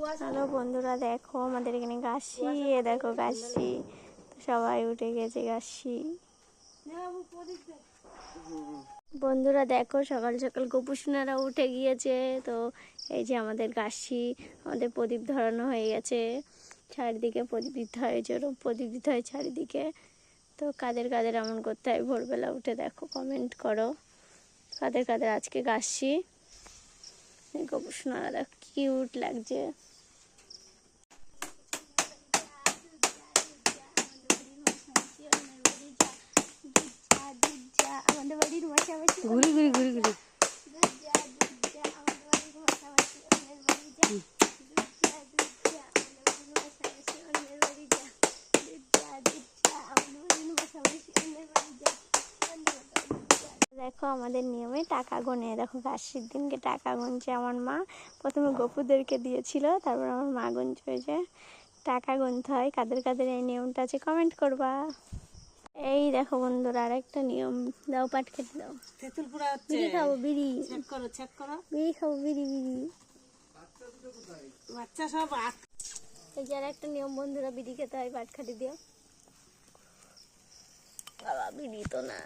Hello বন্ধুরা, দেখো আমাদের এখানে গাছি, দেখো গাছি সবাই উঠে গেছে গাছি। বন্ধুরা দেখো, সকাল সকাল গোপুসোনারা উঠে গিয়েছে। তো এই যে আমাদের গাছি, আমাদের প্রদীপ ধরানো হয়ে গেছে, চারিদিকে প্রদীপ দিতে হয়, যেরকম প্রদীপ দিতে হয় চারিদিকে। তো কাদের কাদের এমন করতে হয় ভোরবেলা উঠে, দেখো কমেন্ট করো কাদের কাদের আজকে গাছি। গোপুসোনারা দেখো কিউট লাগছে। ঘুরি ঘুরি ঘুরি ঘুরি দেখো আমাদের নিয়মে টাকা গোনে, দেখো কাশির দিনকে টাকা গুনছে আমার মা। প্রথমে গপুদেরকে দিয়েছিল, তারপর আমার মা গুনছে। হয়েছে টাকা গুনতে হয়। কাদের কাদের এই নিয়মটা আছে কমেন্ট করবা। এই দেখো বন্ধুরা, আরেকটা নিয়ম, দাও পাট খেতে দাও। বিড়ি খাবো, বিড়ি বিড়ি খাবো, বিড়ি বিড়ি। বাচ্চা সব এই যে আরেকটা নিয়ম বন্ধুরা, বিড়ি খেতে হয় পাট খাটি দিও। বাবা বিড়ি তো না।